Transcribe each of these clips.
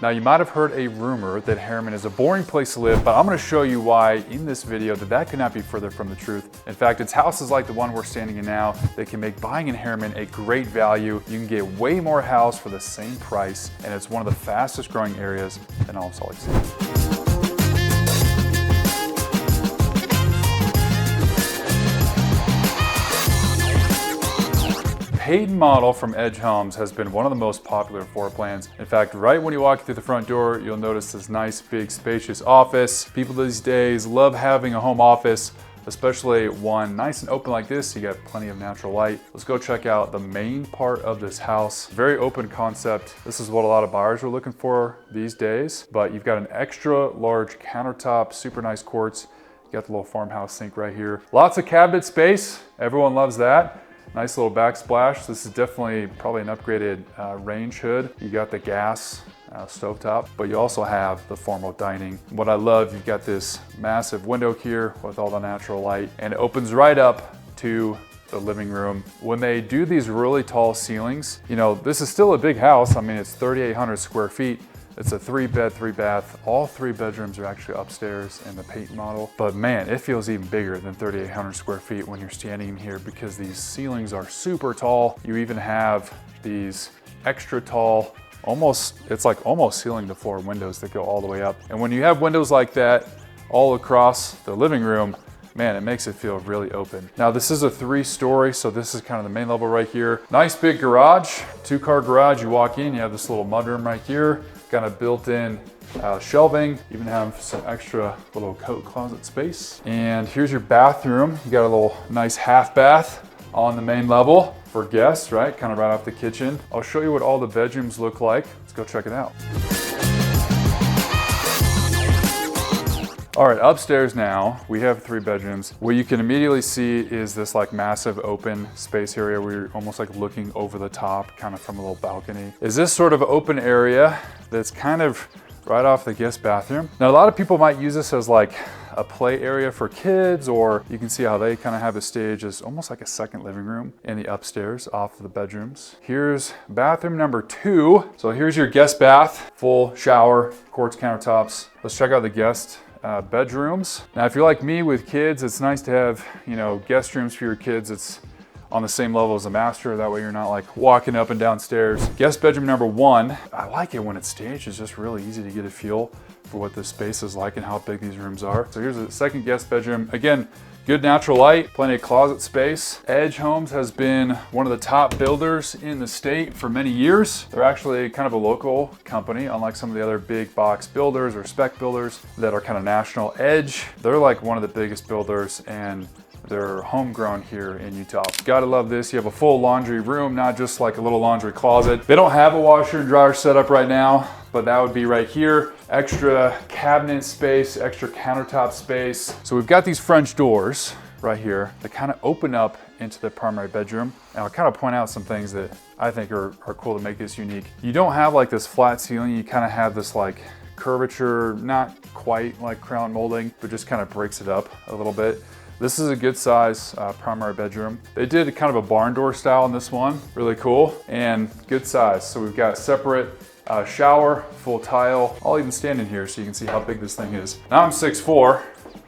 Now you might have heard a rumor that Herriman is a boring place to live, but I'm gonna show you why in this video that could not be further from the truth. In fact, it's houses like the one we're standing in now that can make buying in Herriman a great value. You can get way more house for the same price, and it's one of the fastest growing areas in all of Salt Lake City. Hayden model from Edge Homes has been one of the most popular floor plans. In fact, right when you walk through the front door, you'll notice this nice, big, spacious office. People these days love having a home office, especially one nice and open like this. You got plenty of natural light. Let's go check out the main part of this house. Very open concept. This is what a lot of buyers are looking for these days, but you've got an extra large countertop, super nice quartz. You got the little farmhouse sink right here. Lots of cabinet space. Everyone loves that. Nice little backsplash. This is definitely probably an upgraded range hood. You got the gas stovetop, but you also have the formal dining. What I love, you've got this massive window here with all the natural light, and it opens right up to the living room. When they do these really tall ceilings, you know, this is still a big house. I mean, it's 3,800 square feet. It's a 3-bed, 3-bath. All 3 bedrooms are actually upstairs in the Peyton model. But man, it feels even bigger than 3,800 square feet when you're standing in here because these ceilings are super tall. You even have these extra tall, it's like almost ceiling to floor windows that go all the way up. And when you have windows like that all across the living room, man, it makes it feel really open. Now this is a 3-story, so this is kind of the main level right here. Nice big garage, 2-car garage. You walk in, you have this little mudroom right here. Got a built-in shelving, even have some extra little coat closet space. And here's your bathroom. You got a little nice half bath on the main level for guests, right? Kind of right off the kitchen. I'll show you what all the bedrooms look like. Let's go check it out. All right, upstairs now, we have 3 bedrooms. What you can immediately see is this like massive open space area where you're almost like looking over the top, kind of from a little balcony. Is this sort of open area that's kind of right off the guest bathroom. Now, a lot of people might use this as like a play area for kids, or you can see how they kind of have a stage as almost like a second living room in the upstairs off of the bedrooms. Here's bathroom number 2. So here's your guest bath, full shower, quartz countertops. Let's check out the guest bedrooms. Now, if you're like me with kids, it's nice to have, you know, guest rooms for your kids. It's on the same level as the master. That way you're not like walking up and down stairs. Guest bedroom number 1. I like it when it's staged. It's just really easy to get a feel for what this space is like and how big these rooms are. So here's the second guest bedroom. Again, good natural light, plenty of closet space. Edge Homes has been one of the top builders in the state for many years. They're actually kind of a local company, unlike some of the other big box builders or spec builders that are kind of national. Edge, they're like one of the biggest builders, and they're homegrown here in Utah. Gotta love this. You have a full laundry room, not just like a little laundry closet. They don't have a washer and dryer set up right now, but that would be right here. Extra cabinet space, extra countertop space. So we've got these French doors right here that kind of open up into the primary bedroom. And I'll kind of point out some things that I think are cool to make this unique. You don't have like this flat ceiling. You kind of have this like curvature, not quite like crown molding, but just kind of breaks it up a little bit. This is a good size primary bedroom. They did kind of a barn door style in this one, really cool, and good size. So we've got separate shower, full tile. I'll even stand in here so you can see how big this thing is. Now I'm 6'4",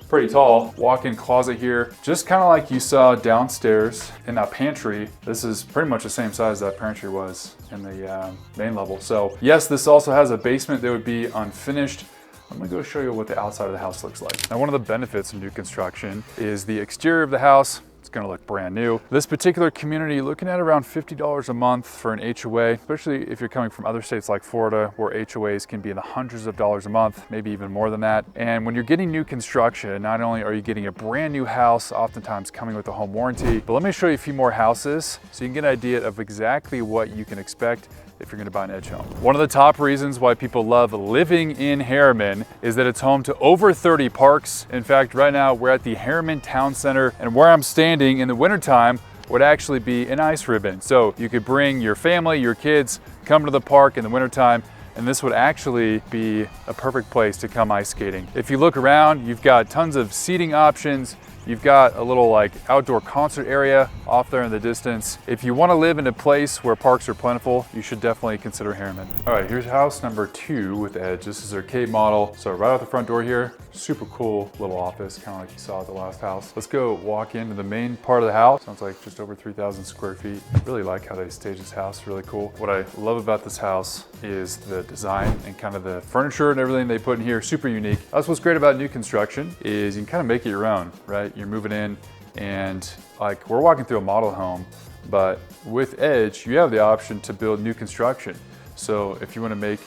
pretty tall. Walk-in closet here, just kind of like you saw downstairs in that pantry. This is pretty much the same size that pantry was in the main level. So yes, this also has a basement that would be unfinished. I'm gonna go show you what the outside of the house looks like. Now, one of the benefits of new construction is the exterior of the house. It's gonna look brand new. This particular community, looking at around $50 a month for an HOA, especially if you're coming from other states like Florida, where HOAs can be in the hundreds of dollars a month, maybe even more than that. And when you're getting new construction, not only are you getting a brand new house, oftentimes coming with a home warranty, but let me show you a few more houses so you can get an idea of exactly what you can expect if you're gonna buy an Edge home. One of the top reasons why people love living in Herriman is that it's home to over 30 parks. In fact, right now we're at the Herriman Town Center, and where I'm standing in the wintertime would actually be an ice ribbon. So you could bring your family, your kids, come to the park in the wintertime, and this would actually be a perfect place to come ice skating. If you look around, you've got tons of seating options. You've got a little like outdoor concert area off there in the distance. If you want to live in a place where parks are plentiful, you should definitely consider Herriman. All right, here's house number 2 with Edge. This is their Cape model. So right out the front door here, super cool little office, kind of like you saw at the last house. Let's go walk into the main part of the house. Sounds like just over 3,000 square feet. I really like how they staged this house, really cool. What I love about this house is the design and kind of the furniture and everything they put in here, super unique. That's what's great about new construction is you can kind of make it your own, right? You're moving in and like we're walking through a model home, but with Edge, you have the option to build new construction. So if you want to make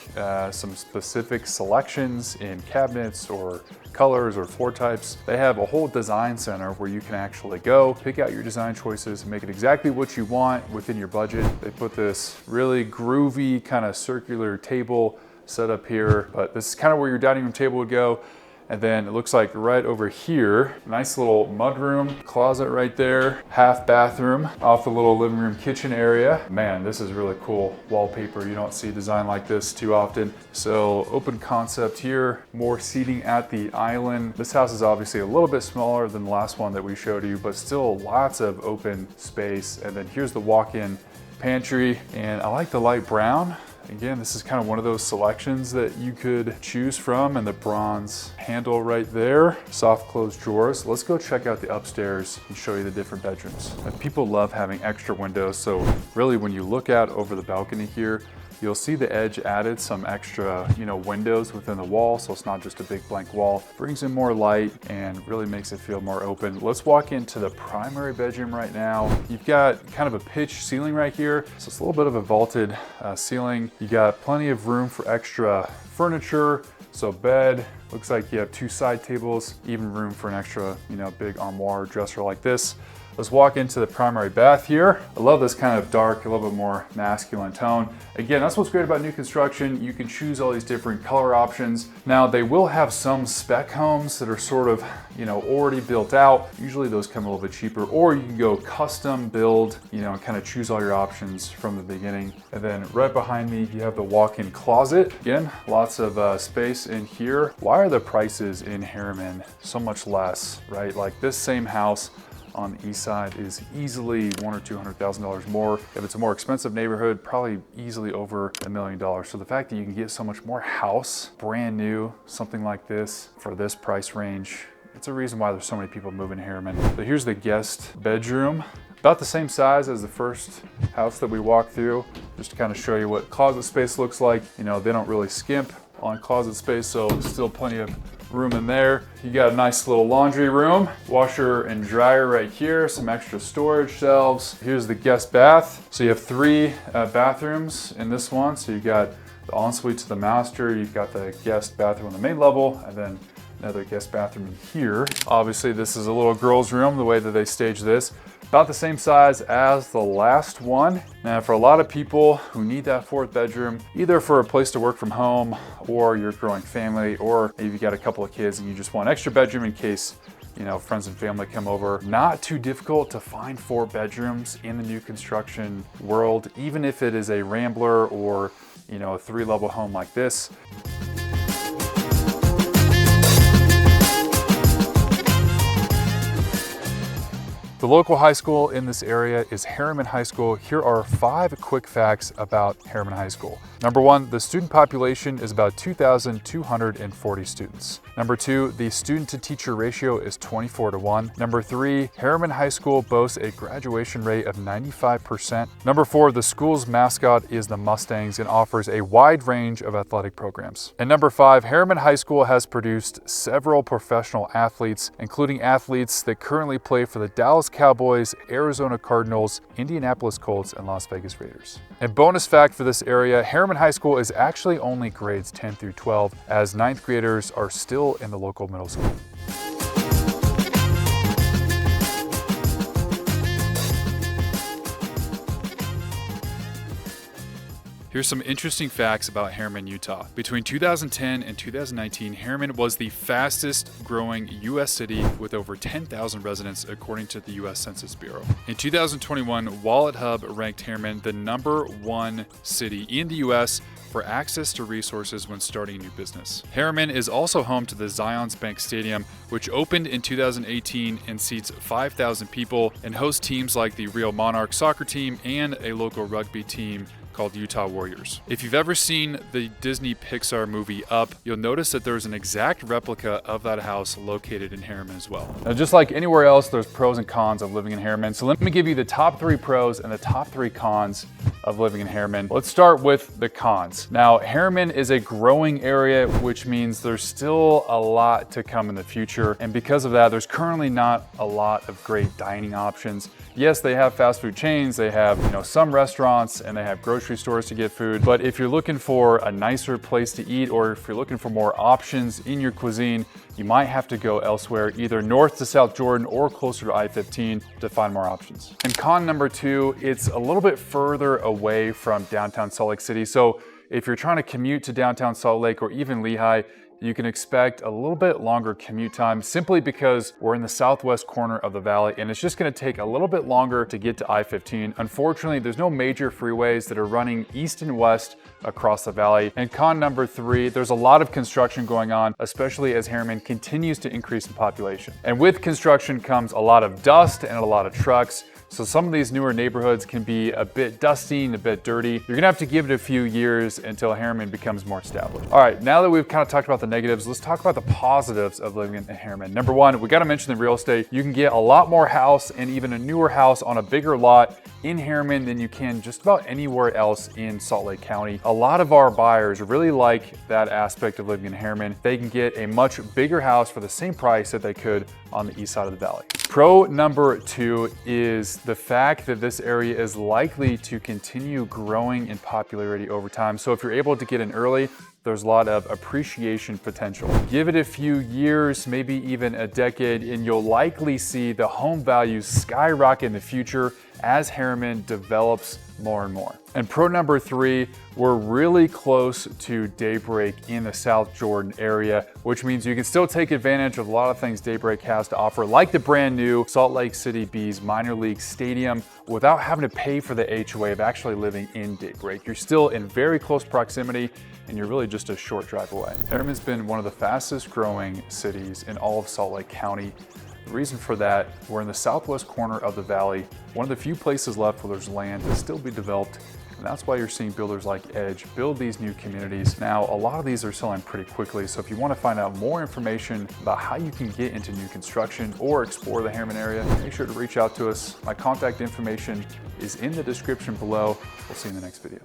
some specific selections in cabinets or colors or floor types, they have a whole design center where you can actually go pick out your design choices and make it exactly what you want within your budget. They put this really groovy kind of circular table set up here, but this is kind of where your dining room table would go. And then it looks like right over here, nice little mudroom, closet right there, half bathroom off the little living room kitchen area. Man, this is really cool wallpaper. You don't see design like this too often. So open concept here, more seating at the island. This house is obviously a little bit smaller than the last one that we showed you, but still lots of open space. And then here's the walk-in pantry, and I like the light brown. Again, this is kind of one of those selections that you could choose from, and the bronze handle right there, soft closed drawers. Let's go check out the upstairs and show you the different bedrooms. And people love having extra windows, so really when you look out over the balcony here, you'll see the Edge added some extra, windows within the wall, so it's not just a big blank wall. Brings in more light and really makes it feel more open. Let's walk into the primary bedroom right now. You've got kind of a pitch ceiling right here, so it's a little bit of a vaulted ceiling. You got plenty of room for extra furniture. So bed, looks like you have 2 side tables, even room for an extra, big armoire dresser like this. Let's walk into the primary bath here. I love this kind of dark, a little bit more masculine tone. Again, that's what's great about new construction. You can choose all these different color options. Now, they will have some spec homes that are sort of, already built out. Usually those come a little bit cheaper, or you can go custom build, and kind of choose all your options from the beginning. And then right behind me, you have the walk-in closet. Again, lots of space in here. Why are the prices in Herriman so much less, right? Like this same house on the east side is easily $100,000 or $200,000 more. If it's a more expensive neighborhood, probably easily over $1 million. So the fact that you can get so much more house, brand new, something like this for this price range, it's a reason why there's so many people moving to Herriman. So here's the guest bedroom. About the same size as the first house that we walked through, just to kind of show you what closet space looks like. They don't really skimp on closet space, so still plenty of room in there. You got a nice little laundry room, washer and dryer right here, some extra storage shelves. Here's the guest bath. So you have 3 bathrooms in this one. So you got the ensuite to the master, you've got the guest bathroom on the main level, and then another guest bathroom in here. Obviously this is a little girl's room, the way that they stage this. About the same size as the last one. Now for a lot of people who need that 4th bedroom, either for a place to work from home, or you're a growing family, or maybe you got a couple of kids and you just want an extra bedroom in case friends and family come over. Not too difficult to find 4 bedrooms in the new construction world, even if it is a rambler or a 3-level home like this. The local high school in this area is Herriman High School. Here are 5 quick facts about Herriman High School. Number 1, the student population is about 2,240 students. Number 2, the student to teacher ratio is 24:1. Number 3, Herriman High School boasts a graduation rate of 95%. Number 4, the school's mascot is the Mustangs and offers a wide range of athletic programs. And number 5, Herriman High School has produced several professional athletes, including athletes that currently play for the Dallas Cowboys, Arizona Cardinals, Indianapolis Colts, and Las Vegas Raiders. And bonus fact for this area, Herriman High School is actually only grades 10 through 12, as 9th graders are still in the local middle school. Here's some interesting facts about Herriman, Utah. Between 2010 and 2019, Herriman was the fastest growing U.S. city with over 10,000 residents according to the U.S. Census Bureau. In 2021, WalletHub ranked Herriman the #1 city in the U.S. for access to resources when starting a new business. Herriman is also home to the Zions Bank Stadium, which opened in 2018 and seats 5,000 people and hosts teams like the Real Monarchs soccer team and a local rugby team called Utah Warriors. If you've ever seen the Disney Pixar movie Up, you'll notice that there's an exact replica of that house located in Herriman as well. Now, just like anywhere else, there's pros and cons of living in Herriman. So let me give you the top 3 pros and the top 3 cons of living in Herriman. Let's start with the cons. Now, Herriman is a growing area, which means there's still a lot to come in the future. And because of that, there's currently not a lot of great dining options. Yes, they have fast food chains, they have, some restaurants, and they have grocery stores to get food. But if you're looking for a nicer place to eat, or if you're looking for more options in your cuisine, you might have to go elsewhere, either north to South Jordan or closer to I-15 to find more options. And con number 2, it's a little bit further away from downtown Salt Lake City. So if you're trying to commute to downtown Salt Lake or even Lehigh, you can expect a little bit longer commute time simply because we're in the southwest corner of the valley and it's just going to take a little bit longer to get to I-15. Unfortunately, there's no major freeways that are running east and west across the valley. And con number 3, there's a lot of construction going on, especially as Herriman continues to increase in population. And with construction comes a lot of dust and a lot of trucks. So some of these newer neighborhoods can be a bit dusty and a bit dirty. You're gonna have to give it a few years until Herriman becomes more established. All right, now that we've kind of talked about the negatives, let's talk about the positives of living in Herriman. Number 1, we gotta mention the real estate. You can get a lot more house and even a newer house on a bigger lot in Herriman than you can just about anywhere else in Salt Lake County. A lot of our buyers really like that aspect of living in Herriman. They can get a much bigger house for the same price that they could on the east side of the valley. Pro number 2 is the fact that this area is likely to continue growing in popularity over time. So if you're able to get in early, there's a lot of appreciation potential. Give it a few years, maybe even a decade, and you'll likely see the home values skyrocket in the future as Herriman develops more and more. And pro number 3, we're really close to Daybreak in the South Jordan area, which means you can still take advantage of a lot of things Daybreak has to offer, like the brand new Salt Lake City Bees minor league stadium, without having to pay for the HOA of actually living in Daybreak. You're still in very close proximity and you're really just a short drive away. Herriman's been one of the fastest growing cities in all of Salt Lake County. The reason for that, we're in the southwest corner of the valley, one of the few places left where there's land to still be developed. And that's why you're seeing builders like Edge build these new communities. Now, a lot of these are selling pretty quickly. So if you want to find out more information about how you can get into new construction or explore the Herriman area, make sure to reach out to us. My contact information is in the description below. We'll see you in the next video.